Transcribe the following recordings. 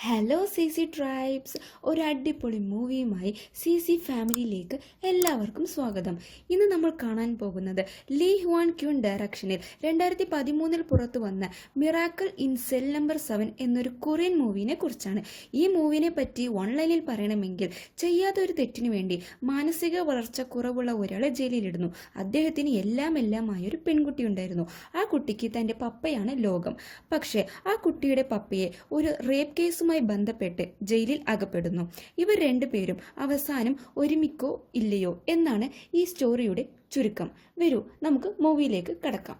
Hello C C tribes, ഒരു അടിപൊളി മൂവിയുമായി C C ഫാമിലിയിലേക്ക് എല്ലാവർക്കും സ്വാഗതം. ഇന്ന് നമ്മൾ കാണാൻ പോകുന്നത് ലീ ഹ്വാൻ ക്യൂൻ ഡയറക്ഷനിൽ 2013 പുറത്തു വന്ന മിറാക്കിൾ ഇൻ സെൽ നമ്പർ 7 എന്നൊരു കൊറിയൻ മൂവിനെ കുറിച്ചാണ്. ഈ മൂവിനെ പറ്റി ഓൺലൈനിൽ പറയണമെങ്കിൽ, ചെയ്യാത്ത ഒരു തെറ്റിനു വേണ്ടി മാനസിക വളർച്ച കുറവുള്ള ഒരാളെ ജയിലിലിടുന്നു. അദ്ദേഹത്തിന് എല്ലാമായ ഒരു പെൺകുട്ടി ഉണ്ടായിരുന്നു. ആ കുട്ടിക്ക് തൻ്റെ പപ്പയാണ് ലോകം. പക്ഷേ ആ കുട്ടിയുടെ പപ്പയെ ഒരു റേപ്പ് കേസുമായി ബന്ധപ്പെട്ട് ജയിലിൽ അകപ്പെടുന്നു. ഇവർ രണ്ടുപേരും അവസാനം ഒരുമിക്കോ ഇല്ലയോ എന്നാണ് ഈ സ്റ്റോറിയുടെ ചുരുക്കം. വരൂ, നമുക്ക് മൂവിയിലേക്ക് കടക്കാം.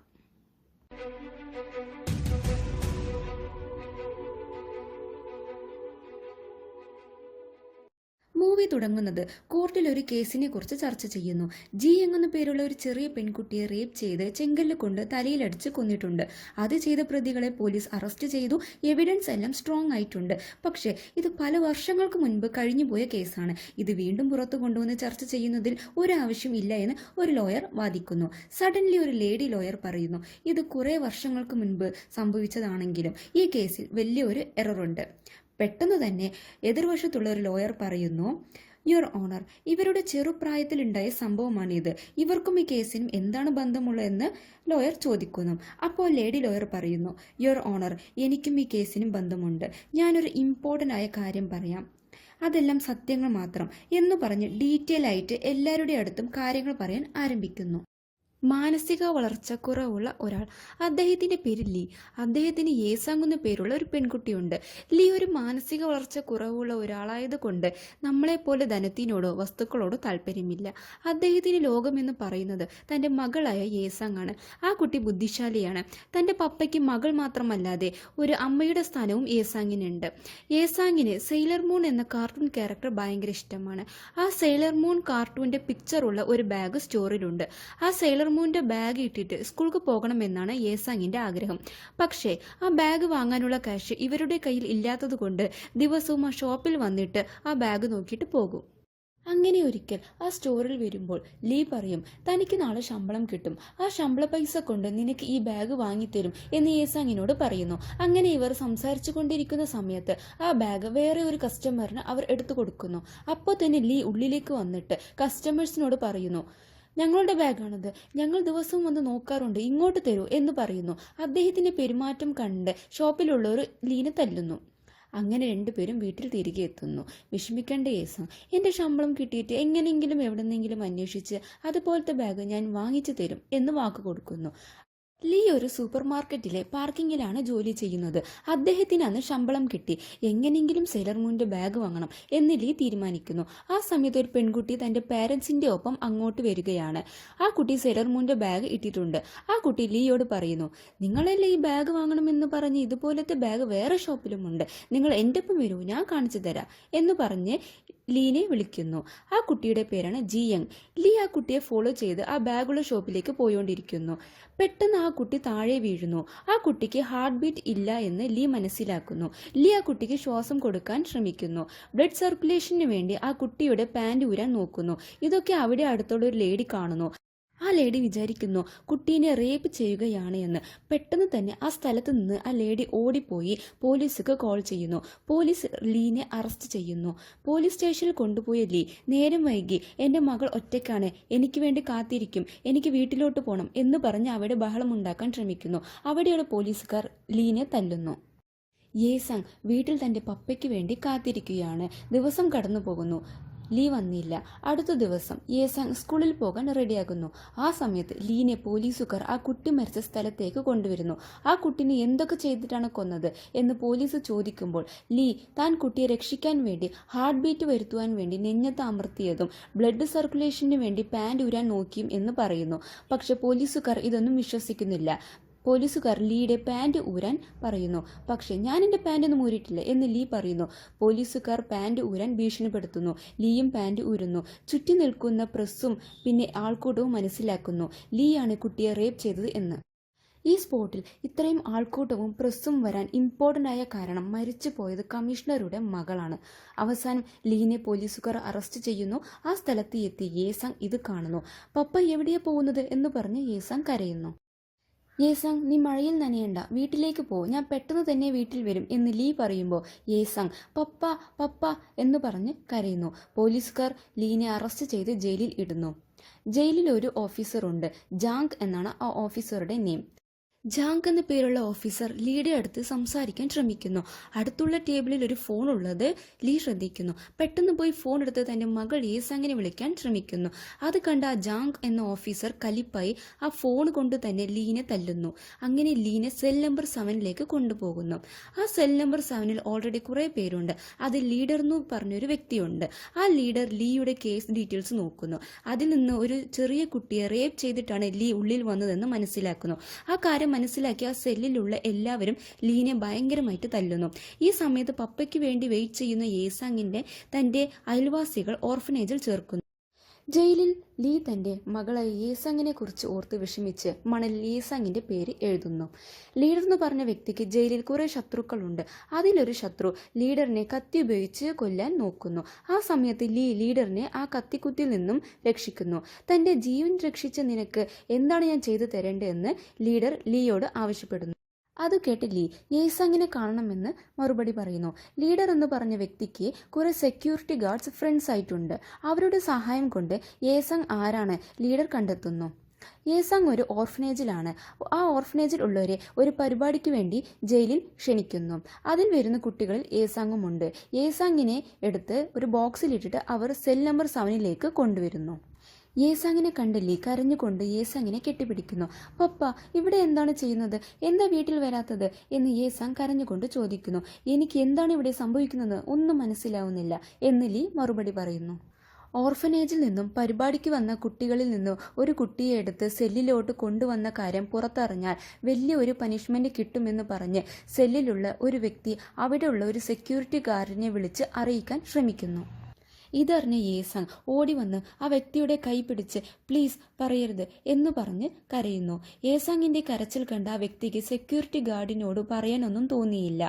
മൂവി തുടങ്ങുന്നത് കോർട്ടിൽ ഒരു കേസിനെ കുറിച്ച് ചർച്ച ചെയ്യുന്നു. ജി എന്ന പേരുള്ള ഒരു ചെറിയ പെൺകുട്ടിയെ റേപ്പ് ചെയ്ത് ചെങ്കല്ല് കൊണ്ട് തലയിലടിച്ച് കൊന്നിട്ടുണ്ട്. അത് ചെയ്ത പ്രതികളെ പോലീസ് അറസ്റ്റ് ചെയ്തു. എവിഡൻസ് എല്ലാം സ്ട്രോങ് ആയിട്ടുണ്ട്. പക്ഷേ ഇത് പല വർഷങ്ങൾക്ക് മുൻപ് കഴിഞ്ഞുപോയ കേസാണ്. ഇത് വീണ്ടും പുറത്തു കൊണ്ടുവന്ന് ചർച്ച ചെയ്യുന്നതിൽ ഒരാവശ്യം ഇല്ല എന്ന് ഒരു ലോയർ വാദിക്കുന്നു. സഡൻലി ഒരു ലേഡി ലോയർ പറയുന്നു, ഇത് കുറേ വർഷങ്ങൾക്ക് മുൻപ് സംഭവിച്ചതാണെങ്കിലും ഈ കേസിൽ വലിയൊരു എററുണ്ട്. പെട്ടെന്ന് തന്നെ എതിർവശത്തുള്ള ഒരു ലോയർ പറയുന്നു, യുവർ ഓണർ, ഇവരുടെ ചെറുപ്രായത്തിലുണ്ടായ സംഭവമാണിത്. ഇവർക്കും ഈ കേസിനും എന്താണ് ബന്ധമുള്ളതെന്ന് ലോയർ ചോദിക്കുന്നു. അപ്പോൾ ലേഡി ലോയർ പറയുന്നു, യുവർ ഓണർ, എനിക്കും ഈ കേസിനും ബന്ധമുണ്ട്. ഞാനൊരു ഇമ്പോർട്ടൻ്റ് ആയ കാര്യം പറയാം. അതെല്ലാം സത്യങ്ങൾ മാത്രം എന്ന് പറഞ്ഞ് ഡീറ്റെയിൽ ആയിട്ട് എല്ലാവരുടെ അടുത്തും കാര്യങ്ങൾ പറയാൻ ആരംഭിക്കുന്നു. മാനസിക വളർച്ച കുറവുള്ള ഒരാൾ, അദ്ദേഹത്തിൻ്റെ പേര് ലീ. അദ്ദേഹത്തിന് യേസാങ് എന്ന പേരുള്ള ഒരു പെൺകുട്ടിയുണ്ട്. ലീ ഒരു മാനസിക വളർച്ച കുറവുള്ള ഒരാളായതുകൊണ്ട് നമ്മളെപ്പോലെ ധനത്തിനോടോ വസ്തുക്കളോടോ താല്പര്യമില്ല. അദ്ദേഹത്തിന് ലോകമെന്ന് പറയുന്നത് തൻ്റെ മകളായ യേസാങ് ആണ്. ആ കുട്ടി ബുദ്ധിശാലിയാണ്. തൻ്റെ പപ്പയ്ക്ക് മകൾ മാത്രമല്ലാതെ ഒരു അമ്മയുടെ സ്ഥാനവും യേസാങ്ങിനുണ്ട്. യേസാങ്ങിന് സെയിലർ മൂൺ എന്ന കാർട്ടൂൺ ക്യാരക്ടർ ഭയങ്കര ഇഷ്ടമാണ്. ആ സെയിലർ മൂൺ കാർട്ടൂണിൻ്റെ പിക്ചറുള്ള ഒരു ബാഗ് സ്റ്റോറിലുണ്ട്. ആ സെയിലർ മൂണിന്റെ ബാഗ് ഇട്ടിട്ട് സ്കൂൾക്ക് പോകണമെന്നാണ് യേസാങ്ങിന്റെ ആഗ്രഹം. പക്ഷേ ആ ബാഗ് വാങ്ങാനുള്ള കാശ് ഇവരുടെ കയ്യിൽ ഇല്ലാത്തതുകൊണ്ട് ദിവസവും ആ ഷോപ്പിൽ വന്നിട്ട് ആ ബാഗ് നോക്കിയിട്ട് പോകും. അങ്ങനെ ഒരിക്കൽ ആ സ്റ്റോറിൽ വരുമ്പോൾ ലീ പറയും, തനിക്ക് നാളെ ശമ്പളം കിട്ടും. ആ ശമ്പള പൈസ കൊണ്ട് നിനക്ക് ഈ ബാഗ് വാങ്ങിത്തരും എന്ന് യേസാങ്ങിനോട് പറയുന്നു. അങ്ങനെ ഇവർ സംസാരിച്ചു കൊണ്ടിരിക്കുന്ന സമയത്ത് ആ ബാഗ് വേറെ ഒരു കസ്റ്റമറിന് അവർ എടുത്തു കൊടുക്കുന്നു. അപ്പോൾ തന്നെ ലീ ഉള്ളിലേക്ക് വന്നിട്ട് കസ്റ്റമേഴ്സിനോട് പറയുന്നു, ഞങ്ങളുടെ ബാഗാണത്, ഞങ്ങൾ ദിവസവും വന്ന് നോക്കാറുണ്ട്, ഇങ്ങോട്ട് തരൂ എന്ന് പറയുന്നു. അദ്ദേഹത്തിന്റെ പെരുമാറ്റം കണ്ട് ഷോപ്പിലുള്ളവർ ലീനെ തല്ലുന്നു. അങ്ങനെ രണ്ടുപേരും വീട്ടിൽ തിരികെ എത്തുന്നു. വിഷമിക്കേണ്ട യേസാങ്, എൻ്റെ ശമ്പളം കിട്ടിയിട്ട് എങ്ങനെയെങ്കിലും എവിടെന്നെങ്കിലും അന്വേഷിച്ച് അതുപോലത്തെ ബാഗ് ഞാൻ വാങ്ങിച്ചു തരും എന്ന് വാക്ക് കൊടുക്കുന്നു. ലീ ഒരു സൂപ്പർ മാർക്കറ്റിലെ പാർക്കിങ്ങിലാണ് ജോലി ചെയ്യുന്നത്. അദ്ദേഹത്തിന് അന്ന് ശമ്പളം കിട്ടി. എങ്ങനെയെങ്കിലും സെയിലർ മൂണിന്റെ ബാഗ് വാങ്ങണം എന്ന് ലീ തീരുമാനിക്കുന്നു. ആ സമയത്ത് ഒരു പെൺകുട്ടി തൻ്റെ പാരൻസിൻ്റെ ഒപ്പം അങ്ങോട്ട് വരികയാണ്. ആ കുട്ടി സെയിലർ മൂണിന്റെ ബാഗ് ഇട്ടിട്ടുണ്ട്. ആ കുട്ടി ലീയോട് പറയുന്നു, നിങ്ങളല്ലേ ഈ ബാഗ് വാങ്ങണമെന്ന് പറഞ്ഞ് ഇതുപോലത്തെ ബാഗ് വേറെ ഷോപ്പിലുമുണ്ട്, നിങ്ങൾ എൻ്റെ ഒപ്പം വരൂ, ഞാൻ കാണിച്ചു തരാം എന്ന് പറഞ്ഞ് ലീനെ വിളിക്കുന്നു. ആ കുട്ടിയുടെ പേരാണ് ജിയങ്. ലീ ആ കുട്ടിയെ ഫോളോ ചെയ്ത് ആ ബാഗുള്ള ഷോപ്പിലേക്ക് പോയോണ്ടിരിക്കുന്നു. പെട്ടെന്ന് ആ കുട്ടി താഴെ വീഴുന്നു. ആ കുട്ടിക്ക് ഹാർട്ട് ബീറ്റ് ഇല്ല എന്ന് ലീ മനസ്സിലാക്കുന്നു. ലീ ആ കുട്ടിക്ക് ശ്വാസം കൊടുക്കാൻ ശ്രമിക്കുന്നു. ബ്ലഡ് സർക്കുലേഷന് വേണ്ടി ആ കുട്ടിയുടെ പാൻറ് ഊരാൻ നോക്കുന്നു. ഇതൊക്കെ അവിടെ അടുത്തുള്ള ഒരു ലേഡി കാണുന്നു. ആ ലേഡി വിചാരിക്കുന്നു കുട്ടീനെ റേപ്പ് ചെയ്യുകയാണ് എന്ന്. പെട്ടെന്ന് തന്നെ ആ സ്ഥലത്ത് നിന്ന് ആ ലേഡി ഓടിപ്പോയി പോലീസുക്ക് കോൾ ചെയ്യുന്നു. പോലീസ് ലീനെ അറസ്റ്റ് ചെയ്യുന്നു. പോലീസ് സ്റ്റേഷനിൽ കൊണ്ടുപോയ ലീ, നേരം വൈകി, എൻ്റെ മകൾ ഒറ്റയ്ക്കാണ്, എനിക്ക് വേണ്ടി കാത്തിരിക്കും, എനിക്ക് വീട്ടിലോട്ട് പോകണം എന്ന് പറഞ്ഞ് അവിടെ ബഹളമുണ്ടാക്കാൻ ശ്രമിക്കുന്നു. അവിടെയുള്ള പോലീസുകാർ ലീനെ തല്ലുന്നു. യേസാങ് വീട്ടിൽ തൻ്റെ പപ്പയ്ക്ക് വേണ്ടി കാത്തിരിക്കുകയാണ്. ദിവസം കടന്നു പോകുന്നു. ലീ വന്നില്ല. അടുത്ത ദിവസം യേസാങ് സ്കൂളിൽ പോകാൻ റെഡിയാകുന്നു. ആ സമയത്ത് ലീനെ പോലീസുകാർ ആ കുട്ടി മരിച്ച സ്ഥലത്തേക്ക് കൊണ്ടുവരുന്നു. ആ കുട്ടിനെ എന്തൊക്കെ ചെയ്തിട്ടാണ് കൊന്നത് എന്ന് പോലീസ് ചോദിക്കുമ്പോൾ ലീ താൻ കുട്ടിയെ രക്ഷിക്കാൻ വേണ്ടി ഹാർട്ട് ബീറ്റ് വരുത്തുവാൻ വേണ്ടി നെഞ്ഞത്ത് അമർത്തിയതും ബ്ലഡ് സർക്കുലേഷന് വേണ്ടി പാൻറ് ഊരാൻ നോക്കിയും എന്ന് പറയുന്നു. പക്ഷെ പോലീസുകാർ ഇതൊന്നും വിശ്വസിക്കുന്നില്ല. പോലീസുകാർ ലീയുടെ പാൻറ് ഊരാൻ പറയുന്നു. പക്ഷെ ഞാൻ എൻ്റെ പാൻറ്റൊന്നും ഊരിയിട്ടില്ല എന്ന് ലീ പറയുന്നു. പോലീസുകാർ പാൻറ് ഊരാൻ ഭീഷണിപ്പെടുത്തുന്നു. ലീയും പാൻറ് ഊരുന്നു. ചുറ്റി നിൽക്കുന്ന പ്രസ്സും പിന്നെ ആൾക്കൂട്ടവും മനസ്സിലാക്കുന്നു ലീയാണ് കുട്ടിയെ റേപ്പ് ചെയ്തത് എന്ന്. ഈ സ്പോട്ടിൽ ഇത്രയും ആൾക്കൂട്ടവും പ്രസ്സും വരാൻ ഇമ്പോർട്ടൻ്റ് ആയ കാരണം മരിച്ചു പോയത് കമ്മീഷണറുടെ മകളാണ്. അവസാനം ലീനെ പോലീസുകാർ അറസ്റ്റ് ചെയ്യുന്നു. ആ സ്ഥലത്ത് എത്തി യേസാങ് ഇത് കാണുന്നു. പപ്പ എവിടെയാ പോകുന്നത് എന്ന് പറഞ്ഞ് യേസാങ് കരയുന്നു. യേസാങ്, നീ മഴയിൽ നനയണ്ട, വീട്ടിലേക്ക് പോ, ഞാൻ പെട്ടെന്ന് തന്നെ വീട്ടിൽ വരും എന്ന് ലീ പറയുമ്പോൾ യേസാങ് പപ്പ പപ്പ എന്ന് പറഞ്ഞ് കരയുന്നു. പോലീസുകാർ ലീനെ അറസ്റ്റ് ചെയ്ത് ജയിലിൽ ഇടുന്നു. ജയിലിൽ ഒരു ഓഫീസറുണ്ട്. ജാങ് എന്നാണ് ആ ഓഫീസറുടെ നെയിം. ജാങ് എന്ന പേരുള്ള ഓഫീസർ ലീയുടെ അടുത്ത് സംസാരിക്കാൻ ശ്രമിക്കുന്നു. അടുത്തുള്ള ടേബിളിൽ ഒരു ഫോൺ ഉള്ളത് ലീ ശ്രദ്ധിക്കുന്നു. പെട്ടെന്ന് പോയി ഫോൺ എടുത്ത് തന്റെ മകൾ യേസാങ്ങിനെ വിളിക്കാൻ ശ്രമിക്കുന്നു. അത് കണ്ട ആ ജാങ് എന്ന ഓഫീസർ കലിപ്പായി ആ ഫോൺ കൊണ്ട് തന്നെ ലീനെ തല്ലുന്നു. അങ്ങനെ ലീനെ സെൽ നമ്പർ 7ലേക്ക് കൊണ്ടുപോകുന്നു. ആ സെൽ നമ്പർ 7ൽ ഓൾറെഡി കുറെ പേരുണ്ട്. അതിൽ ലീഡർ എന്ന് പറഞ്ഞൊരു വ്യക്തിയുണ്ട്. ആ ലീഡർ ലീയുടെ കേസ് ഡീറ്റെയിൽസ് നോക്കുന്നു. അതിൽ നിന്ന് ഒരു ചെറിയ കുട്ടിയെ റേപ്പ് ചെയ്തിട്ടാണ് ലീ ഉള്ളിൽ വന്നതെന്ന് മനസ്സിലാക്കുന്നു. ആ കാര്യം മനസ്സിലാക്കി ആ സെല്ലിലുള്ള എല്ലാവരും ലീനെ ഭയങ്കരമായിട്ട് തല്ലുന്നു. ഈ സമയത്ത് പപ്പയ്ക്ക് വേണ്ടി വെയിറ്റ് ചെയ്യുന്ന യേസാങ്ങിനെ തന്റെ അയൽവാസികൾ ഓർഫനേജിൽ ചേർക്കുന്നു. ജയിലിൽ ലീ തന്റെ മകളായ യേസാങ്ങിനെ കുറിച്ച് ഓർത്ത് വിഷമിച്ച് മണലിൽ യേസാങ്ങിന്റെ പേര് എഴുതുന്നു. ലീഡർ എന്ന് പറഞ്ഞ വ്യക്തിക്ക് ജയിലിൽ കുറെ ശത്രുക്കളുണ്ട്. അതിലൊരു ശത്രു ലീഡറിനെ കത്തി ഉപയോഗിച്ച് കൊല്ലാൻ നോക്കുന്നു. ആ സമയത്ത് ലീഡറിനെ ആ കത്തിക്കുത്തിൽ നിന്നും രക്ഷിക്കുന്നു. തന്റെ ജീവൻ രക്ഷിച്ച നിനക്ക് എന്താണ് ഞാൻ ചെയ്തു തരേണ്ടതെന്ന് ലീഡർ ലീയോട് ആവശ്യപ്പെടുന്നു. അത് കേട്ട് ലീ യേസാങ്ങിനെ കാണണമെന്ന് മറുപടി പറയുന്നു. ലീഡർ എന്ന് പറഞ്ഞ വ്യക്തിക്ക് കുറെ സെക്യൂരിറ്റി ഗാർഡ്സ് ഫ്രണ്ട്സ് ആയിട്ടുണ്ട്. അവരുടെ സഹായം കൊണ്ട് യേസാങ് ആരാണ് ലീഡർ കണ്ടെത്തുന്നു. യേസാങ് ഒരു ഓർഫനേജിലാണ്. ആ ഓർഫനേജിൽ ഉള്ളവരെ ഒരു പരിപാടിക്ക് വേണ്ടി ജയിലിൽ ക്ഷണിക്കുന്നു. അതിൽ വരുന്ന കുട്ടികളിൽ യേസാങ്ങുമുണ്ട്. യേസാങ്ങിനെ എടുത്ത് ഒരു ബോക്സിലിട്ടിട്ട് അവർ സെൽ നമ്പർ 7ലേക്ക് കൊണ്ടുവരുന്നു. യേസാങ്ങിനെ കണ്ട് ലീ കരഞ്ഞുകൊണ്ട് യേസാങ്ങിനെ കെട്ടിപ്പിടിക്കുന്നു. പപ്പ, ഇവിടെ എന്താണ് ചെയ്യുന്നത്? എന്താ വീട്ടിൽ വരാത്തത് എന്ന് യേസാങ് കരഞ്ഞുകൊണ്ട് ചോദിക്കുന്നു. എനിക്ക് എന്താണ് ഇവിടെ സംഭവിക്കുന്നത് ഒന്നും മനസ്സിലാവുന്നില്ല എന്ന് ലീ മറുപടി പറയുന്നു. ഓർഫനേജിൽ നിന്നും പരിപാടിക്ക് വന്ന കുട്ടികളിൽ നിന്നും ഒരു കുട്ടിയെ എടുത്ത് സെല്ലിലോട്ട് കൊണ്ടുവന്ന കാര്യം പുറത്തറിഞ്ഞാൽ വലിയ ഒരു പനിഷ്മെന്റ് കിട്ടുമെന്ന് പറഞ്ഞ് സെല്ലിലുള്ള ഒരു വ്യക്തി അവിടെയുള്ള ഒരു സെക്യൂരിറ്റി ഗാർഡിനെ വിളിച്ച് അറിയിക്കാൻ ശ്രമിക്കുന്നു. ഇതറിഞ്ഞ യേസാങ് ഓടി വന്ന് ആ വ്യക്തിയുടെ കൈ പിടിച്ച് പ്ലീസ് പറയരുത് എന്ന് പറഞ്ഞ് കരയുന്നു. യേസാങ്ങിന്റെ കരച്ചിൽ കണ്ട ആ വ്യക്തിക്ക് സെക്യൂരിറ്റി ഗാർഡിനോട് പറയാനൊന്നും തോന്നിയില്ല.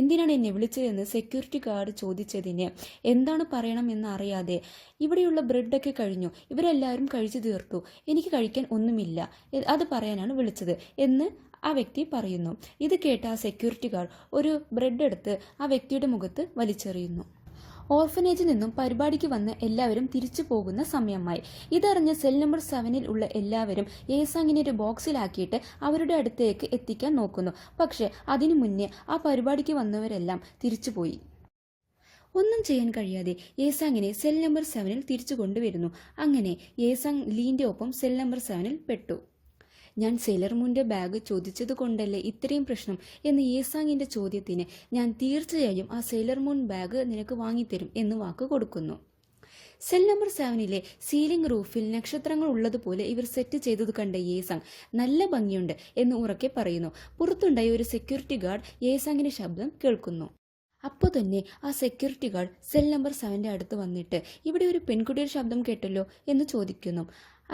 എന്തിനാണ് എന്നെ വിളിച്ചതെന്ന് സെക്യൂരിറ്റി ഗാർഡ് ചോദിച്ചതിന് എന്താണ് പറയണമെന്ന് അറിയാതെ ഇവിടെയുള്ള ബ്രെഡൊക്കെ കഴിഞ്ഞു, ഇവരെല്ലാവരും കഴിച്ചു തീർത്തു, എനിക്ക് കഴിക്കാൻ ഒന്നുമില്ല, അത് പറയാനാണ് വിളിച്ചത് എന്ന് ആ വ്യക്തി പറയുന്നു. ഇത് കേട്ട ആ സെക്യൂരിറ്റി ഗാർഡ് ഒരു ബ്രെഡ് എടുത്ത് ആ വ്യക്തിയുടെ മുഖത്ത് വലിച്ചെറിയുന്നു. ഓർഫനേജിൽ നിന്നും പരിപാടിക്ക് വന്ന് എല്ലാവരും തിരിച്ചു പോകുന്ന സമയമായി. ഇതറിഞ്ഞ് സെൽ നമ്പർ 7ൽ ഉള്ള എല്ലാവരും യേസാങ്ങിനെ ഒരു ബോക്സിലാക്കിയിട്ട് അവരുടെ അടുത്തേക്ക് എത്തിക്കാൻ നോക്കുന്നു. പക്ഷെ അതിനു മുന്നേ ആ പരിപാടിക്ക് വന്നവരെല്ലാം തിരിച്ചുപോയി. ഒന്നും ചെയ്യാൻ കഴിയാതെ യേസാങ്ങിനെ സെൽ നമ്പർ 7ൽ തിരിച്ചു കൊണ്ടുവരുന്നു. അങ്ങനെ യേസാങ് ലീന്റെ ഒപ്പം സെൽ നമ്പർ 7ൽ പെട്ടു. ഞാൻ സെയിലർ മൂന്റെ ബാഗ് ചോദിച്ചത് കൊണ്ടല്ലേ ഇത്രയും പ്രശ്നം എന്ന് യേസാങ്ങിന്റെ ചോദ്യത്തിന് ഞാൻ തീർച്ചയായും ആ സെയിലർ മൂൺ ബാഗ് നിനക്ക് വാങ്ങിത്തരും എന്ന് വാക്ക് കൊടുക്കുന്നു. സെൽ നമ്പർ 7ലെ സീലിംഗ് റൂഫിൽ നക്ഷത്രങ്ങൾ ഉള്ളതുപോലെ ഇവർ സെറ്റ് ചെയ്തത് കണ്ട യേസാങ് നല്ല ഭംഗിയുണ്ട് എന്ന് ഉറക്കെ പറയുന്നു. പുറത്തുണ്ടായ ഒരു സെക്യൂരിറ്റി ഗാർഡ് യേസാങ്ങിന്റെ ശബ്ദം കേൾക്കുന്നു. അപ്പോൾ തന്നെ ആ സെക്യൂരിറ്റി ഗാർഡ് സെൽ നമ്പർ 7ന്റെ അടുത്ത് വന്നിട്ട് ഇവിടെ ഒരു പെൺകുട്ടിയുടെ ശബ്ദം കേട്ടല്ലോ എന്ന് ചോദിക്കുന്നു.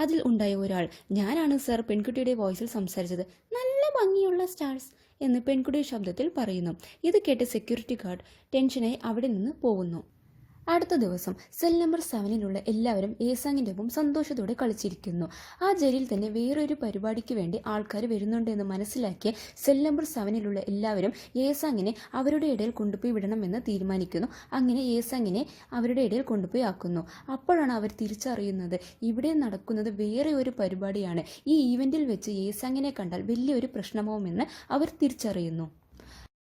അതിൽ ഉണ്ടായ ഒരാൾ ഞാനാണ് സർ പെൺകുട്ടിയുടെ വോയിസിൽ സംസാരിച്ചത്, നല്ല ഭംഗിയുള്ള സ്റ്റാർസ് എന്ന് പെൺകുട്ടിയുടെ ശബ്ദത്തിൽ പറയുന്നു. ഇത് കേട്ട് സെക്യൂരിറ്റി ഗാർഡ് ടെൻഷനായി അവിടെ നിന്ന് പോകുന്നു. അടുത്ത ദിവസം സെൽ നമ്പർ 7ലുള്ള എല്ലാവരും യേസാങ്ങിന്റെ ഒപ്പം സന്തോഷത്തോടെ കളിച്ചിരിക്കുന്നു. ആ ജയിലിൽ തന്നെ വേറൊരു പരിപാടിക്ക് വേണ്ടി ആൾക്കാർ വരുന്നുണ്ടെന്ന് മനസ്സിലാക്കിയ സെൽ നമ്പർ 7ലുള്ള എല്ലാവരും യേസാങ്ങിനെ അവരുടെ ഇടയിൽ കൊണ്ടുപോയി വിടണമെന്ന് തീരുമാനിക്കുന്നു. അങ്ങനെ യേസാങ്ങിനെ അവരുടെ ഇടയിൽ കൊണ്ടുപോയി ആക്കുന്നു. അപ്പോഴാണ് അവർ തിരിച്ചറിയുന്നത് ഇവിടെ നടക്കുന്നത് വേറെ ഒരു പരിപാടിയാണ്. ഈ ഈവന്റിൽ വെച്ച് യേസാങ്ങിനെ കണ്ടാൽ വലിയൊരു പ്രശ്നമാവുമെന്ന് അവർ തിരിച്ചറിയുന്നു.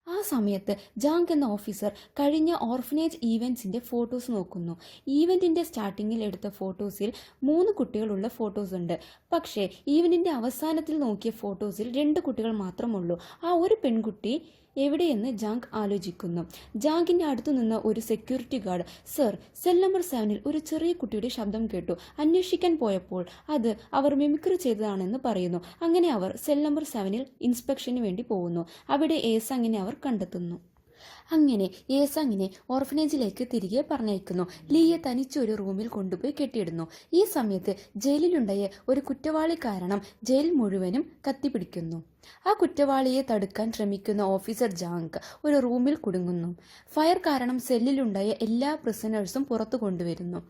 ആ സമയത്ത് ജാങ് എന്ന ഓഫീസർ കഴിഞ്ഞ ഓർഫനേജ് ഈവൻസിന്റെ ഫോട്ടോസ് നോക്കുന്നു. ഈവന്റിന്റെ സ്റ്റാർട്ടിങ്ങിൽ എടുത്ത ഫോട്ടോസിൽ 3 കുട്ടികളുള്ള ഫോട്ടോസ് ഉണ്ട്. പക്ഷേ ഈവന്റിന്റെ അവസാനത്തിൽ നോക്കിയ ഫോട്ടോസിൽ 2 കുട്ടികൾ മാത്രമുള്ളൂ. ആ ഒരു പെൺകുട്ടി എവിടെയെന്ന് ജാങ് ആലോചിക്കുന്നു. ജാങ്ങിന്റെ അടുത്തു നിന്ന് ഒരു security guard sir, cell number 7ൽ ഒരു ചെറിയ കുട്ടിയുടെ ശബ്ദം കേട്ടു, അന്വേഷിക്കാൻ പോയപ്പോൾ അത് അവർ മിമിക്രി ചെയ്തതാണെന്ന് പറയുന്നു. അങ്ങനെ അവർ സെൽ നമ്പർ 7ൽ ഇൻസ്പെക്ഷന് വേണ്ടി പോകുന്നു. അവിടെ യേസാങ്ങിനെ അവർ കണ്ടെത്തുന്നു. അങ്ങനെ യേസാങ്ങിനെ ഓർഫനേജിലേക്ക് തിരികെ പറഞ്ഞയക്കുന്നു. ലീയെ തനിച്ചൊരു റൂമിൽ കൊണ്ടുപോയി കെട്ടിയിടുന്നു. ഈ സമയത്ത് ജയിലിലുണ്ടായ ഒരു കുറ്റവാളി കാരണം ജയിൽ മുഴുവനും കത്തിപ്പിടിക്കുന്നു. ആ കുറ്റവാളിയെ തടുക്കാൻ ശ്രമിക്കുന്ന ഓഫീസർ ജാങ് ഒരു റൂമിൽ കുടുങ്ങുന്നു. ഫയർ കാരണം സെല്ലിലുണ്ടായ എല്ലാ പ്രിസണേഴ്സും പുറത്തു കൊണ്ടുവരുന്നു.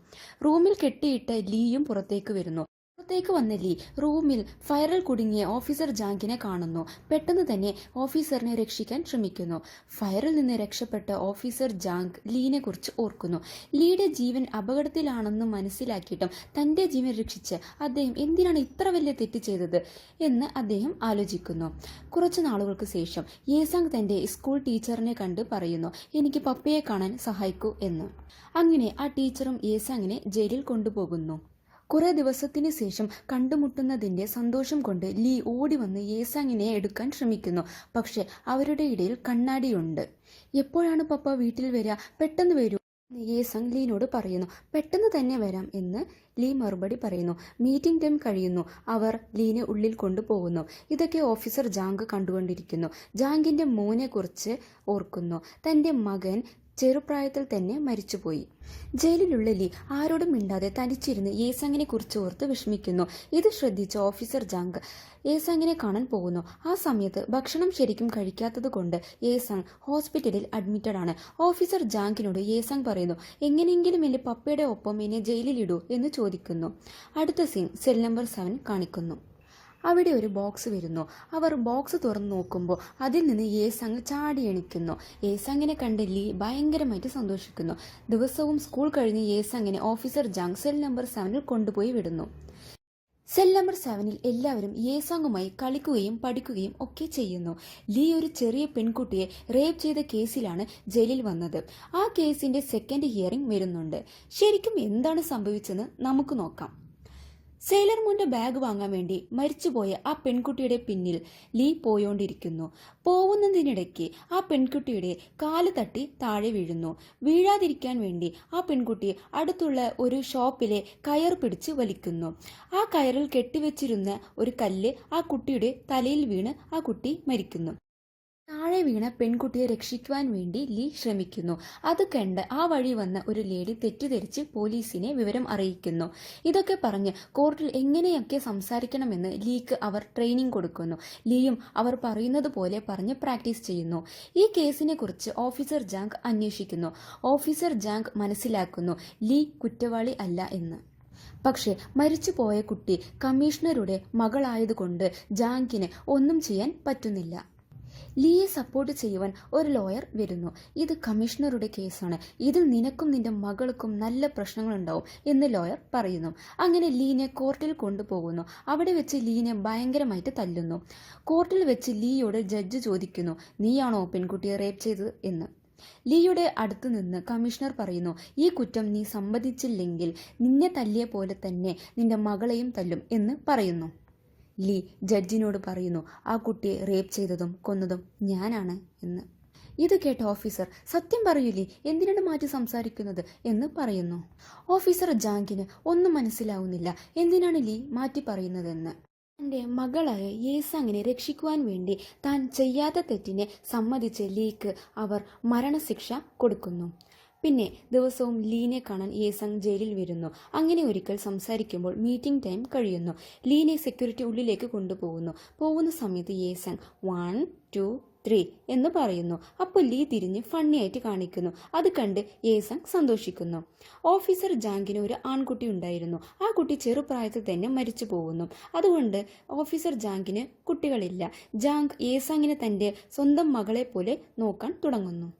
റൂമിൽ കെട്ടിയിട്ട ലീയും പുറത്തേക്ക് വരുന്നു. പുറത്തേക്ക് വന്ന ലീ റൂമിൽ ഫയറിൽ കുടുങ്ങിയ ഓഫീസർ ജാങ്കിനെ കാണുന്നു. പെട്ടെന്ന് തന്നെ ഓഫീസറിനെ രക്ഷിക്കാൻ ശ്രമിക്കുന്നു. ഫയറിൽ നിന്ന് രക്ഷപ്പെട്ട ഓഫീസർ ജാങ്ക് ലീനെ കുറിച്ച് ഓർക്കുന്നു. ലീയുടെ ജീവൻ അപകടത്തിലാണെന്ന് മനസ്സിലാക്കിയിട്ടും തൻ്റെ ജീവൻ രക്ഷിച്ച് അദ്ദേഹം എന്തിനാണ് ഇത്ര വലിയ തെറ്റ് ചെയ്തത് എന്ന് അദ്ദേഹം ആലോചിക്കുന്നു. കുറച്ചു നാളുകൾക്ക് ശേഷം യേസാങ് തൻ്റെ സ്കൂൾ ടീച്ചറിനെ കണ്ട് പറയുന്നു, എനിക്ക് പപ്പയെ കാണാൻ സഹായിക്കൂ എന്ന്. അങ്ങനെ ആ ടീച്ചറും യേസാങ്ങിനെ ജയിലിൽ കൊണ്ടുപോകുന്നു. കുറെ ദിവസത്തിന് ശേഷം കണ്ടുമുട്ടുന്നതിൻ്റെ സന്തോഷം കൊണ്ട് ലീ ഓടി വന്ന് യേസാങ്ങിനെ എടുക്കാൻ ശ്രമിക്കുന്നു. പക്ഷെ അവരുടെ ഇടയിൽ കണ്ണാടിയുണ്ട്. എപ്പോഴാണ് പപ്പ വീട്ടിൽ വരിക? പെട്ടെന്ന് വരൂ എന്ന് യേസാങ് ലീനോട് പറയുന്നു. പെട്ടെന്ന് തന്നെ വരാം എന്ന് ലീ മറുപടി പറയുന്നു. മീറ്റിംഗ് ടൈം കഴിയുന്നു. അവർ ലീനെ ഉള്ളിൽ കൊണ്ടുപോകുന്നു. ഇതൊക്കെ ഓഫീസർ ജാങ്ക് കണ്ടുകൊണ്ടിരിക്കുന്നു. ജാങ്കിൻ്റെ മോനെ കുറിച്ച് ഓർക്കുന്നു. തൻ്റെ മകൻ ചെറുപ്രായത്തിൽ തന്നെ മരിച്ചുപോയി. ജയിലിലുള്ള ലീ ആരോടും മിണ്ടാതെ തനിച്ചിരുന്ന് യേസാങ്ങിനെ കുറിച്ച് ഓർത്ത് വിഷമിക്കുന്നു. ഇത് ശ്രദ്ധിച്ച ഓഫീസർ ജാങ്ക് യേസാങ്ങിനെ കാണാൻ പോകുന്നു. ആ സമയത്ത് ഭക്ഷണം ശരിക്കും കഴിക്കാത്തത് കൊണ്ട് യേസാങ് ഹോസ്പിറ്റലിൽ അഡ്മിറ്റഡ് ആണ്. ഓഫീസർ ജാങ്കിനോട് യേസാങ് പറയുന്നു, എങ്ങനെയെങ്കിലും എൻ്റെ പപ്പയുടെ ഒപ്പം എന്നെ ജയിലിലിടൂ എന്ന് ചോദിക്കുന്നു. അടുത്ത സീൻ സെൽ നമ്പർ 7 കാണിക്കുന്നു. അവിടെ ഒരു ബോക്സ് വരുന്നു. അവർ ബോക്സ് തുറന്നു നോക്കുമ്പോൾ അതിൽ നിന്ന് യേസാങ് ചാടി എണിക്കുന്നു. യേസാങ്ങിനെ കണ്ട് ലീ ഭയങ്കരമായിട്ട് സന്തോഷിക്കുന്നു. ദിവസവും സ്കൂൾ കഴിഞ്ഞ് യേസാങ്ങിനെ ഓഫീസർ ജാങ് സെൽ നമ്പർ 7 കൊണ്ടുപോയി വിടുന്നു. സെൽ നമ്പർ 7 എല്ലാവരും യേസാങ്ങുമായി കളിക്കുകയും പഠിക്കുകയും ഒക്കെ ചെയ്യുന്നു. ലീ ഒരു ചെറിയ പെൺകുട്ടിയെ റേപ്പ് ചെയ്ത കേസിലാണ് ജയിലിൽ വന്നത്. ആ കേസിന്റെ സെക്കൻഡ് ഹിയറിംഗ് വരുന്നുണ്ട്. ശരിക്കും എന്താണ് സംഭവിച്ചെന്ന് നമുക്ക് നോക്കാം. സെയിലർ മൂന്റെ ബാഗ് വാങ്ങാൻ വേണ്ടി മരിച്ചുപോയ ആ പെൺകുട്ടിയുടെ പിന്നിൽ ലീ പോയോണ്ടിരിക്കുന്നു. പോകുന്നതിനിടയ്ക്ക് ആ പെൺകുട്ടിയുടെ കാല് തട്ടി താഴെ വീഴുന്നു. വീഴാതിരിക്കാൻ വേണ്ടി ആ പെൺകുട്ടി അടുത്തുള്ള ഒരു ഷോപ്പിലെ കയർ പിടിച്ച് വലിക്കുന്നു. ആ കയറിൽ കെട്ടിവെച്ചിരുന്ന ഒരു കല്ല് ആ കുട്ടിയുടെ തലയിൽ വീണ് ആ കുട്ടി മരിക്കുന്നു. താഴെ വീണ പെൺകുട്ടിയെ രക്ഷിക്കുവാൻ വേണ്ടി ലീ ശ്രമിക്കുന്നു. അത് കണ്ട് ആ വഴി വന്ന ഒരു ലേഡി തെറ്റിദ്ധരിച്ച് പോലീസിനെ വിവരം അറിയിക്കുന്നു. ഇതൊക്കെ പറഞ്ഞ് കോർട്ടിൽ എങ്ങനെയൊക്കെ സംസാരിക്കണമെന്ന് ലീക്ക് അവർ ട്രെയിനിങ് കൊടുക്കുന്നു. ലീയും അവർ പറയുന്നത് പോലെ പറഞ്ഞ് പ്രാക്ടീസ് ചെയ്യുന്നു. ഈ കേസിനെ കുറിച്ച് ഓഫീസർ ജാങ്ക് അന്വേഷിക്കുന്നു. ഓഫീസർ ജാങ്ക് മനസ്സിലാക്കുന്നു ലീ കുറ്റവാളി അല്ല എന്ന്. പക്ഷേ മരിച്ചുപോയ കുട്ടി കമ്മീഷണറുടെ മകളായതുകൊണ്ട് ജാങ്കിന് ഒന്നും ചെയ്യാൻ പറ്റുന്നില്ല. ലീയെ സപ്പോർട്ട് ചെയ്യുവാൻ ഒരു ലോയർ വരുന്നു. ഇത് കമ്മീഷണറുടെ കേസാണ്. ഇതിൽ നിനക്കും നിന്റെ മകൾക്കും നല്ല പ്രശ്നങ്ങളുണ്ടാവും എന്ന് ലോയർ പറയുന്നു. അങ്ങനെ ലീനെ കോർട്ടിൽ കൊണ്ടുപോകുന്നു. അവിടെ വെച്ച് ലീനെ ഭയങ്കരമായിട്ട് തല്ലുന്നു. കോർട്ടിൽ വെച്ച് ലീയോട് ജഡ്ജ് ചോദിക്കുന്നു, നീയാണോ പെൺകുട്ടിയെ റേപ്പ് ചെയ്തത് എന്ന്. ലീയുടെ അടുത്ത് നിന്ന് കമ്മീഷണർ പറയുന്നു, ഈ കുറ്റം നീ സമ്മതിച്ചില്ലെങ്കിൽ നിന്നെ തല്ലിയ പോലെ തന്നെ നിന്റെ മകളെയും തല്ലും എന്ന് പറയുന്നു. ലീ ജഡ്ജിനോട് പറയുന്നു, ആ കുട്ടിയെ റേപ്പ് ചെയ്തതും കൊന്നതും ഞാനാണ് എന്ന്. ഇത് കേട്ട ഓഫീസർ, സത്യം പറയൂ ലീ, എന്തിനാണ് മാറ്റി സംസാരിക്കുന്നത് എന്ന് പറയുന്നു. ഓഫീസർ ജാങ്കിന് ഒന്നും മനസ്സിലാവുന്നില്ല, എന്തിനാണ് ലീ മാറ്റി പറയുന്നതെന്ന്. തൻ്റെ മകളായ യേസാങ്ങിനെ രക്ഷിക്കുവാൻ വേണ്ടി താൻ ചെയ്യാത്ത തെറ്റിനെ സമ്മതിച്ച് ലീക്ക് അവർ മരണശിക്ഷ കൊടുക്കുന്നു. പിന്നെ ദിവസവും ലീനെ കാണാൻ യേസാങ് ജയിലിൽ വരുന്നു. അങ്ങനെ ഒരിക്കൽ സംസാരിക്കുമ്പോൾ മീറ്റിംഗ് ടൈം കഴിയുന്നു. ലീനെ സെക്യൂരിറ്റി ഉള്ളിലേക്ക് കൊണ്ടുപോകുന്നു. പോകുന്ന സമയത്ത് യേസാങ് 1 2 3 എന്ന് പറയുന്നു. അപ്പോൾ ലീ തിരിഞ്ഞ് ഫണ്ണിയായിട്ട് കാണിക്കുന്നു. അത് കണ്ട് യേസാങ് സന്തോഷിക്കുന്നു. ഓഫീസർ ജാങ്കിന് ഒരു ആൺകുട്ടി ഉണ്ടായിരുന്നു. ആ കുട്ടി ചെറുപ്രായത്തിൽ തന്നെ മരിച്ചു പോകുന്നു. അതുകൊണ്ട് ഓഫീസർ ജാങ്കിന് കുട്ടികളില്ല. ജാങ്ക് യേസാങ്ങിനെ തൻ്റെ സ്വന്തം മകളെ പോലെ നോക്കാൻ തുടങ്ങുന്നു.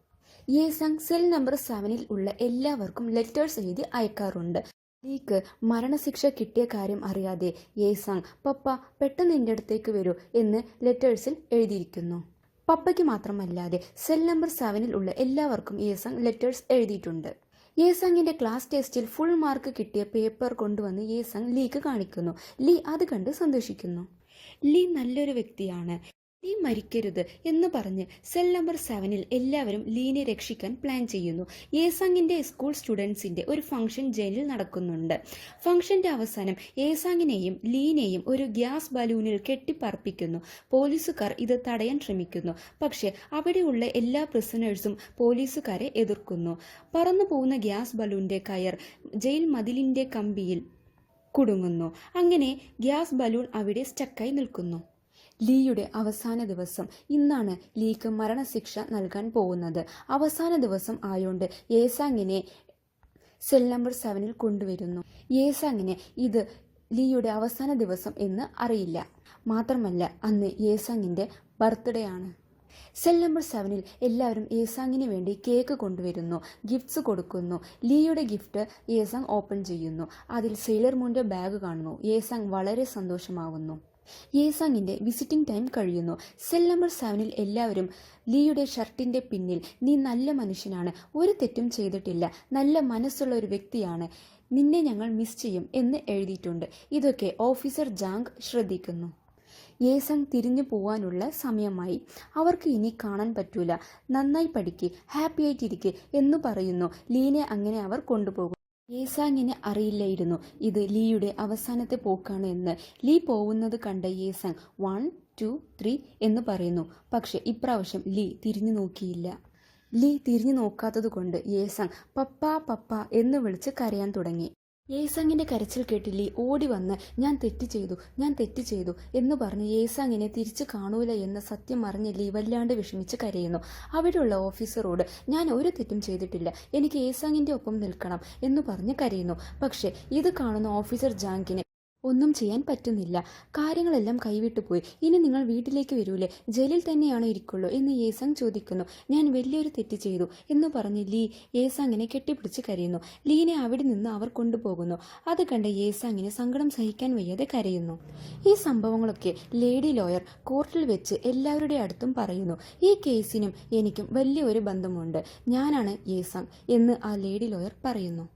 യേസാങ് സെൽ നമ്പർ 7 ഉള്ള എല്ലാവർക്കും ലെറ്റേഴ്സ് എഴുതി അയക്കാറുണ്ട്. ലീക്ക് മരണശിക്ഷ കിട്ടിയ കാര്യം അറിയാതെ യേസാങ്, പപ്പ പെട്ടെന്ന് എൻ്റെ അടുത്തേക്ക് വരൂ എന്ന് ലെറ്റേഴ്സിൽ എഴുതിയിരിക്കുന്നു. പപ്പയ്ക്ക് മാത്രമല്ലാതെ സെൽ നമ്പർ 7 ഉള്ള എല്ലാവർക്കും യേസാങ് ലെറ്റേഴ്സ് എഴുതിയിട്ടുണ്ട്. യേസാങ്ങിൻ്റെ ക്ലാസ് ടെസ്റ്റിൽ ഫുൾ മാർക്ക് കിട്ടിയ പേപ്പർ കൊണ്ടുവന്ന് യേസാങ് ലീക്ക് കാണിക്കുന്നു. ലീ അത് കണ്ട് സന്തോഷിക്കുന്നു. ലീ നല്ലൊരു വ്യക്തിയാണ്, ലീ മരിക്കരുത് എന്ന് പറഞ്ഞ് സെൽ നമ്പർ 7 എല്ലാവരും ലീനെ രക്ഷിക്കാൻ പ്ലാൻ ചെയ്യുന്നു. യേസാങ്ങിൻ്റെ സ്കൂൾ സ്റ്റുഡൻസിൻ്റെ ഒരു ഫംഗ്ഷൻ ജയിലിൽ നടക്കുന്നുണ്ട്. ഫംഗ്ഷന്റെ അവസാനം യേസാങ്ങിനെയും ലീനെയും ഒരു ഗ്യാസ് ബലൂണിൽ കെട്ടിപ്പറപ്പിക്കുന്നു. പോലീസുകാർ ഇത് തടയാൻ ശ്രമിക്കുന്നു. പക്ഷെ അവിടെയുള്ള എല്ലാ പ്രിസണേഴ്സും പോലീസുകാരെ എതിർക്കുന്നു. പറന്നു പോകുന്ന ഗ്യാസ് ബലൂണിന്റെ കയർ ജയിൽ മതിലിന്റെ കമ്പിയിൽ കുടുങ്ങുന്നു. അങ്ങനെ ഗ്യാസ് ബലൂൺ അവിടെ സ്റ്റക്കായി നിൽക്കുന്നു. ലീയുടെ അവസാന ദിവസം ഇന്നാണ്. ലീക്ക് മരണശിക്ഷ നൽകാൻ പോകുന്നത്. അവസാന ദിവസം ആയോണ്ട് യേസാങ്ങിനെ സെൽ നമ്പർ 7 കൊണ്ടുവരുന്നു. യേസാങ്ങിനെ ഇത് ലീയുടെ അവസാന ദിവസം എന്ന് അറിയില്ല. മാത്രമല്ല അന്ന് യേസാങ്ങിൻ്റെ ബർത്ത്ഡേ ആണ്. സെൽ നമ്പർ 7-ൽ എല്ലാവരും യേസാങ്ങിന് വേണ്ടി കേക്ക് കൊണ്ടുവരുന്നു, ഗിഫ്റ്റ്സ് കൊടുക്കുന്നു. ലീയുടെ ഗിഫ്റ്റ് യേസാങ് ഓപ്പൺ ചെയ്യുന്നു. അതിൽ സെയിലർ മൂൻ്റെ ബാഗ് കാണുന്നു. യേസാങ് വളരെ സന്തോഷമാകുന്നു. യേസാങ്ങിൻ്റെ വിസിറ്റിംഗ് ടൈം കഴിയുന്നു. സെൽ നമ്പർ 7-ൽ എല്ലാവരും ലീയുടെ ഷർട്ടിൻ്റെ പിന്നിൽ നീ നല്ല മനുഷ്യനാണ്, ഒരു തെറ്റും ചെയ്തിട്ടില്ല, നല്ല മനസ്സുള്ള ഒരു വ്യക്തിയാണ്, നിന്നെ ഞങ്ങൾ മിസ് ചെയ്യും എന്ന് എഴുതിയിട്ടുണ്ട്. ഇതൊക്കെ ഓഫീസർ ജാങ് ശ്രദ്ധിക്കുന്നു. യേസാങ് തിരിഞ്ഞു പോവാനുള്ള സമയമായി. അവർക്ക് ഇനി കാണാൻ പറ്റൂല, നന്നായി പഠിക്ക്, ഹാപ്പി ആയിട്ടിരിക്കെ എന്ന് പറയുന്നു. ലീനെ അങ്ങനെ അവർ കൊണ്ടുപോകും. യേസാങ്ങിന് അറിയില്ലായിരുന്നു ഇത് ലീയുടെ അവസാനത്തെ പോക്കാണ് എന്ന്. ലീ പോകുന്നത് കണ്ട യേസാങ് 1 2 3 എന്ന് പറയുന്നു. പക്ഷെ ഇപ്രാവശ്യം ലീ തിരിഞ്ഞു നോക്കിയില്ല. ലീ തിരിഞ്ഞു നോക്കാത്തത് കൊണ്ട് യേസാങ് പപ്പ പപ്പ എന്ന് വിളിച്ച് കരയാൻ തുടങ്ങി. യേസാങ്ങിൻ്റെ കരച്ചിൽ കേട്ട് ലീ ഓടി വന്ന് ഞാൻ തെറ്റ് ചെയ്തു എന്ന് പറഞ്ഞ് യേസാങ്ങിനെ തിരിച്ചു കാണൂല എന്ന സത്യം അറിഞ്ഞ് ലീ വല്ലാണ്ട് വിഷമിച്ച് കരയുന്നു. അവിടെയുള്ള ഓഫീസറോട് ഞാൻ ഒരു തെറ്റും ചെയ്തിട്ടില്ല, എനിക്ക് യേസാങ്ങിൻ്റെ ഒപ്പം നിൽക്കണം എന്ന് പറഞ്ഞ് കരയുന്നു. പക്ഷേ ഇത് കാണുന്ന ഓഫീസർ ജാങ്കിന് ഒന്നും ചെയ്യാൻ പറ്റുന്നില്ല. കാര്യങ്ങളെല്ലാം കൈവിട്ടുപോയി. ഇനി നിങ്ങൾ വീട്ടിലേക്ക് വരൂലേ, ജയിലിൽ തന്നെയാണോ ഇരിക്കുള്ളൂ എന്ന് യേസാങ് ചോദിക്കുന്നു. ഞാൻ വലിയൊരു തെറ്റ് ചെയ്തു എന്ന് പറഞ്ഞ് ലീ യേസാങ്ങിനെ കെട്ടിപ്പിടിച്ച് കരയുന്നു. ലീനെ അവിടെ നിന്ന് അവർ കൊണ്ടുപോകുന്നു. അത് കണ്ട് യേസാങ്ങിന് സങ്കടം സഹിക്കാൻ വയ്യാതെ കരയുന്നു. ഈ സംഭവങ്ങളൊക്കെ ലേഡി ലോയർ കോർട്ടിൽ വെച്ച് എല്ലാവരുടെ അടുത്തും പറയുന്നു. ഈ കേസിനും എനിക്കും വലിയൊരു ബന്ധമുണ്ട്, ഞാനാണ് യേസാങ് എന്ന് ആ ലേഡി ലോയർ പറയുന്നു.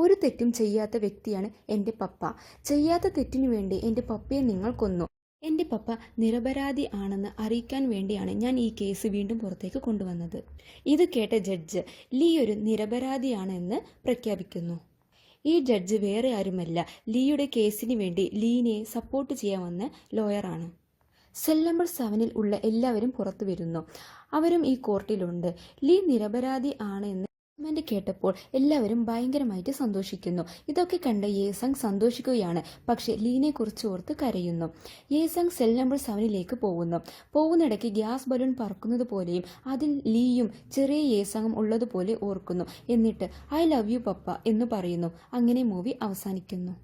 ഒരു തെറ്റും ചെയ്യാത്ത വ്യക്തിയാണ് എൻ്റെ പപ്പ. ചെയ്യാത്ത തെറ്റിനു വേണ്ടി എൻ്റെ പപ്പയെ നിങ്ങൾ കൊന്നു. എൻ്റെ പപ്പ നിരപരാധി ആണെന്ന് അറിയിക്കാൻ വേണ്ടിയാണ് ഞാൻ ഈ കേസ് വീണ്ടും പുറത്തേക്ക് കൊണ്ടുവന്നത്. ഇത് കേട്ട ജഡ്ജ് ലീ ഒരു നിരപരാധിയാണെന്ന് പ്രഖ്യാപിക്കുന്നു. ഈ ജഡ്ജ് വേറെ ആരുമല്ല, ലീയുടെ കേസിന് വേണ്ടി ലീനെ സപ്പോർട്ട് ചെയ്യാൻ വന്ന ലോയറാണ്. സെൽ നമ്പർ 7-ൽ ഉള്ള എല്ലാവരും പുറത്തു വരുന്നു. അവരും ഈ കോർട്ടിലുണ്ട്. ലീ നിരപരാധി ആണെന്ന് കേട്ടപ്പോൾ എല്ലാവരും ഭയങ്കരമായിട്ട് സന്തോഷിക്കുന്നു. ഇതൊക്കെ കണ്ട് യേസാങ് സന്തോഷിക്കുകയാണ്. പക്ഷെ ലീനെ കുറിച്ച് ഓർത്ത് കരയുന്നു. യേസാങ് സെൽ നമ്പർ 7-ലേക്ക് പോകുന്നിടയ്ക്ക് ഗ്യാസ് ബലൂൺ പറക്കുന്നത് പോലെയും അതിൽ ലീയും ചെറിയ യേസാങ്ങും ഉള്ളതുപോലെ ഓർക്കുന്നു. എന്നിട്ട് ഐ ലവ് യു പപ്പ എന്ന് പറയുന്നു. അങ്ങനെ മൂവി അവസാനിക്കുന്നു.